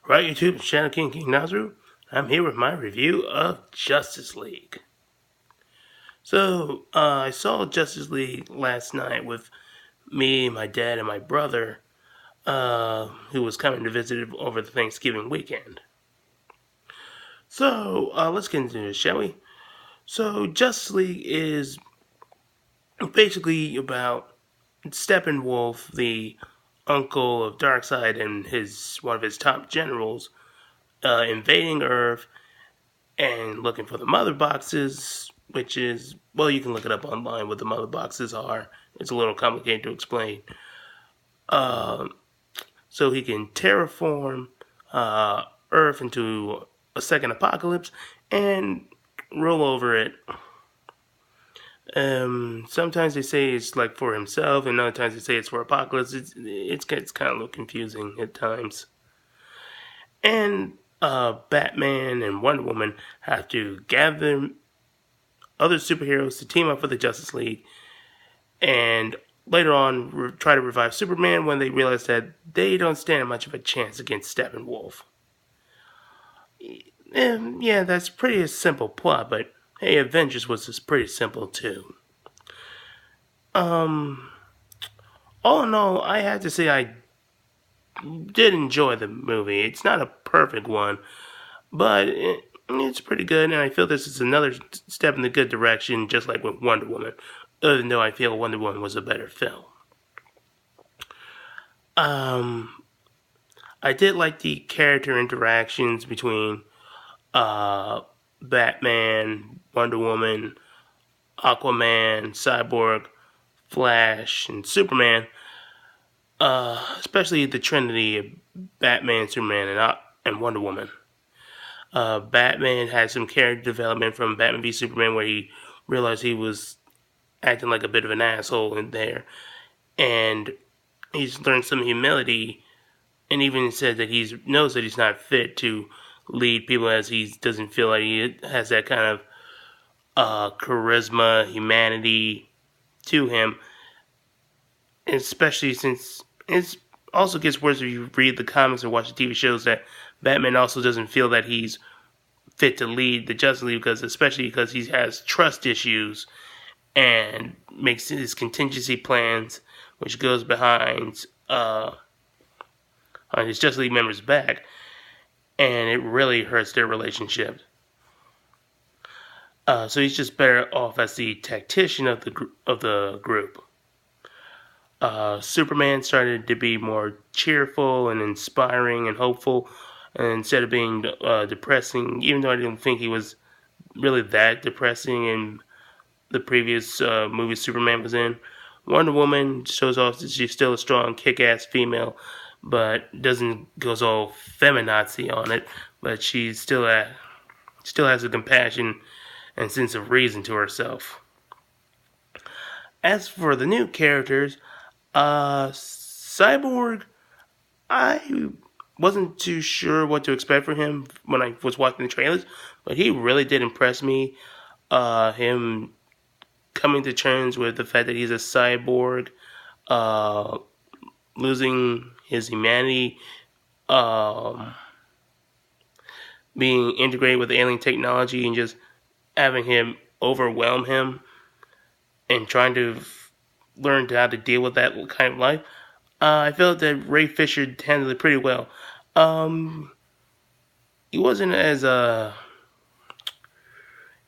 Right, YouTube, Shadow King Nazru. I'm here with my review of Justice League. I saw Justice League last night with me, my dad, and my brother, who was coming to visit over the Thanksgiving weekend. Let's get into this, shall we? Justice League is basically about Steppenwolf, the uncle of Darkseid, and one of his top generals, invading Earth and looking for the mother boxes, which is, well, you can look it up online what the mother boxes are. It's a little complicated to explain. Uh, so he can terraform Earth into a second apocalypse and roll over it. Sometimes they say it's like for himself, and other times they say it's for apocalypse. It's kind of a little confusing at times. And Batman and Wonder Woman have to gather other superheroes to team up for the Justice League, and later on try to revive Superman when they realize that they don't stand much of a chance against Steppenwolf. Yeah, that's pretty a simple plot, but hey, Avengers was just pretty simple too. Um, all in all, I have to say I did enjoy the movie. It's not a perfect one, but it's pretty good, and I feel this is another step in the good direction, just like with Wonder Woman, even though I feel Wonder Woman was a better film. Um, I did like the character interactions between uh, Batman, Wonder Woman, Aquaman, Cyborg, Flash, and Superman. Especially the trinity of Batman, Superman, and Wonder Woman. Batman had some character development from Batman v Superman where he realized he was acting like a bit of an asshole in there, and he's learned some humility, and even said that he knows that he's not fit to lead people, as he doesn't feel like he has that kind of charisma, humanity to him, especially since it also gets worse if you read the comics or watch the TV shows that Batman also doesn't feel that he's fit to lead the Justice League, especially because he has trust issues and makes his contingency plans, which goes behind on his Justice League members' back, and it really hurts their relationship. So he's just better off as the tactician of the group. Superman started to be more cheerful and inspiring and hopeful, and instead of being depressing, even though I didn't think he was really that depressing in the previous movie Superman was in. Wonder Woman shows off that she's still a strong, kick-ass female, but doesn't goes all feminazi on it. But she still has a compassion and sense of reason to herself. As for the new characters, Cyborg, I wasn't too sure what to expect from him when I was watching the trailers, but he really did impress me. Him coming to terms with the fact that he's a cyborg, uh, losing his humanity, um, being integrated with alien technology, and just having him overwhelm him, and trying to learn how to deal with that kind of life. I felt that Ray Fisher handled it pretty well. Um, he wasn't as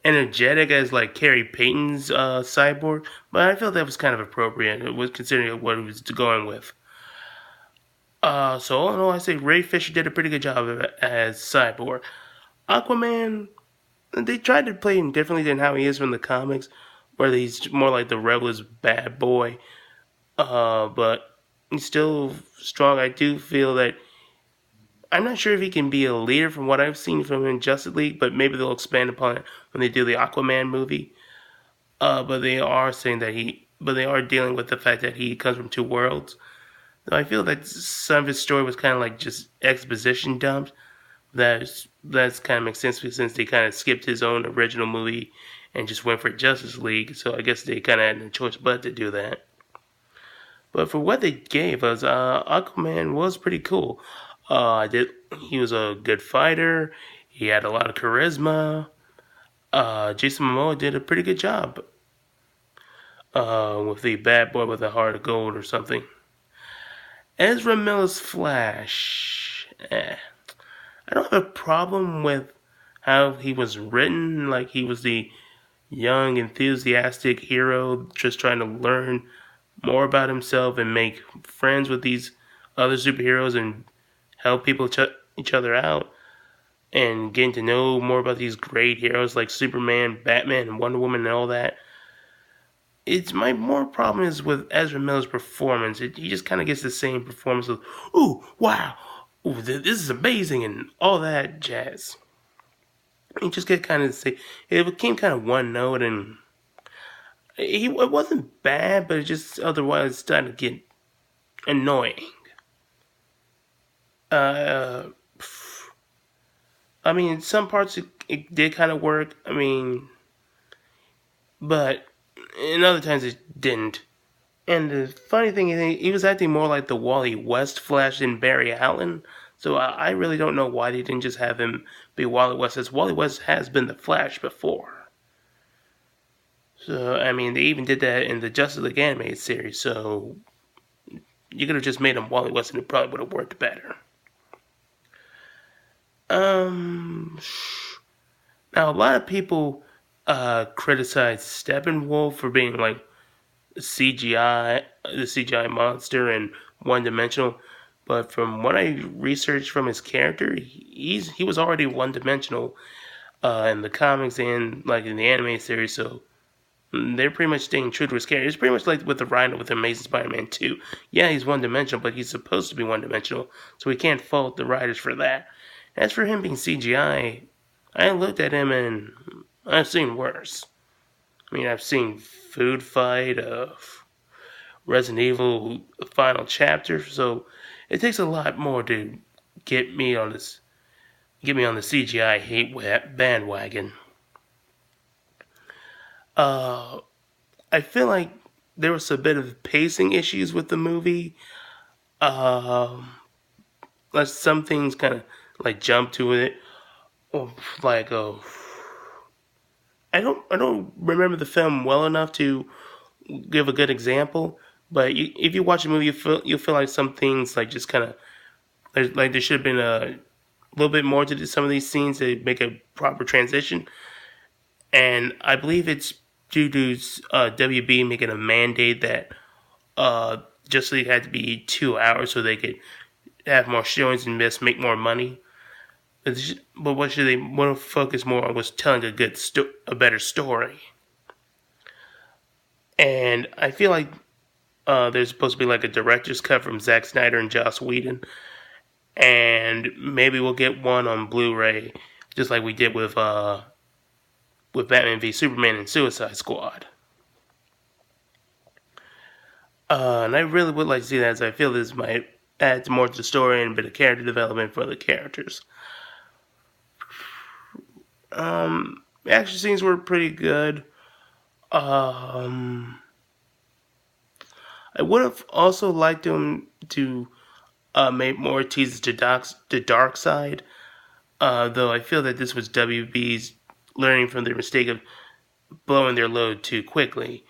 energetic as like Carrie Payton's Cyborg, but I felt that was kind of appropriate. It was considering what he was going with. So all in all, I say Ray Fisher did a pretty good job as Cyborg. Aquaman, they tried to play him differently than how he is from the comics, where he's more like the rebellious bad boy. But he's still strong. I do feel that I'm not sure if he can be a leader from what I've seen from him in Justice League, but maybe they'll expand upon it when they do the Aquaman movie. But they are saying that but they are dealing with the fact that he comes from two worlds. So I feel that some of his story was kind of like just exposition dumps. That's kind of makes sense since they kind of skipped his own original movie and just went for Justice League. So I guess they kind of had no choice but to do that. But for what they gave us, Aquaman was pretty cool. I did. He was a good fighter. He had a lot of charisma. Jason Momoa did a pretty good job with the bad boy with a heart of gold or something. Ezra Miller's Flash. I don't have a problem with how he was written. Like he was the young, enthusiastic hero just trying to learn more about himself and make friends with these other superheroes and help people each other out and getting to know more about these great heroes like Superman, Batman, and Wonder Woman and all that. It's my more problem is with Ezra Miller's performance. He just kind of gets the same performance of, ooh, wow, ooh, this is amazing, and all that jazz. He just get kind of say it became kind of one note, and it wasn't bad, but it just otherwise started to get annoying. Uh, I mean, some parts it did kind of work. I mean, but in other times it didn't. And the funny thing is, he was acting more like the Wally West Flash than Barry Allen. So I really don't know why they didn't just have him be Wally West, as Wally West has been the Flash before. So I mean, they even did that in the Justice League animated series. So you could have just made him Wally West, and it probably would have worked better. Um, Now a lot of people criticize Steppenwolf for being like CGI, the CGI monster and one dimensional. But from what I researched from his character, he was already one dimensional in the comics and like in the anime series. So they're pretty much staying true to his character. It's pretty much like with the Rhino with Amazing Spider-Man 2. Yeah, he's one dimensional, but he's supposed to be one dimensional, so we can't fault the writers for that. As for him being CGI, I looked at him and I've seen worse. I mean, I've seen Food Fight, Resident Evil Final Chapter, so it takes a lot more to get me on this, get me on the CGI hate bandwagon. Uh, I feel like there was a bit of pacing issues with the movie. Um, like some things kind of like jump to it, or like I don't remember the film well enough to give a good example. But if you watch the movie, you feel like some things like just kind of like there should have been a little bit more to some of these scenes to make a proper transition. And I believe it's due to WB making a mandate that uh, Justice League had to be 2 hours so they could have more showings and make more money. But what should they want to focus more on was telling a better story. And I feel like there's supposed to be like a director's cut from Zack Snyder and Joss Whedon, and maybe we'll get one on Blu-ray, just like we did with Batman v Superman and Suicide Squad. And I really would like to see that, as I feel this might add more to the story and a bit of character development for the characters. Action scenes were pretty good. Um, I would have also liked them to make more teases to Darkseid, though I feel that this was WB's learning from their mistake of blowing their load too quickly,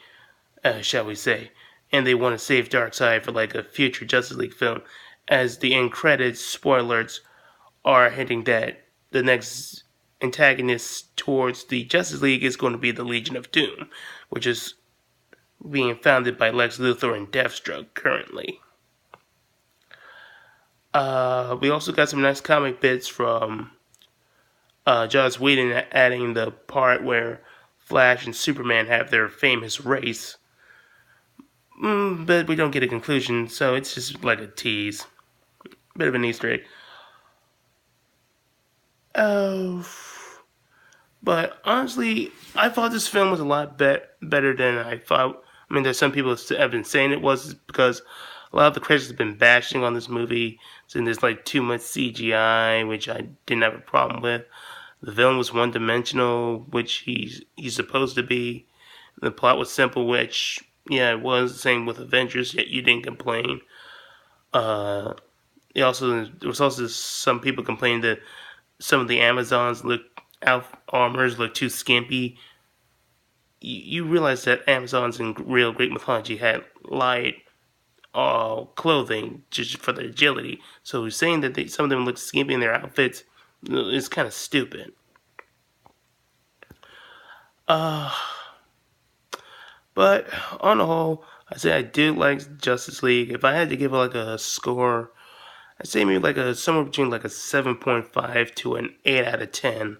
shall we say. And they want to save Darkseid for like a future Justice League film, as the end credits spoilers are hinting that the next antagonist towards the Justice League is going to be the Legion of Doom, which is being founded by Lex Luthor and Deathstroke currently. We also got some nice comic bits from Joss Whedon, adding the part where Flash and Superman have their famous race. But we don't get a conclusion, so it's just like a tease. Bit of an Easter egg. Oh. But honestly, I thought this film was a lot better than I thought. I mean, there's some people that have been saying it was because a lot of the critics have been bashing on this movie, saying there's like too much CGI, which I didn't have a problem with. The villain was one dimensional, which he's supposed to be. The plot was simple, which yeah, it was. The same with Avengers, yet you didn't complain. Uh, there was also some people complaining that some of the Amazons armors look too skimpy. You realize that Amazons in real Greek mythology had light clothing just for their agility. So saying that some of them look skimpy in their outfits is kind of stupid. Uh, but on the whole, I say I did like Justice League. If I had to give it like a score, I'd say maybe like a somewhere between like a 7.5 to an 8 out of 10.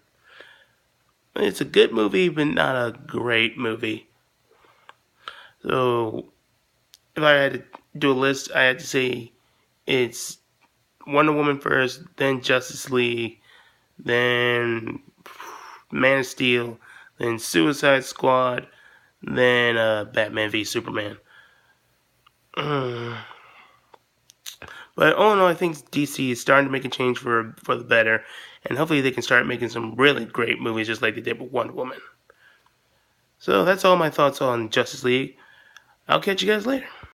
It's a good movie, but not a great movie. So if I had to do a list, I had to say it's Wonder Woman first, then Justice League, then Man of Steel, then Suicide Squad, then Batman v Superman. But all in all, I think DC is starting to make a change for the better, and hopefully they can start making some really great movies just like they did with Wonder Woman. So that's all my thoughts on Justice League. I'll catch you guys later.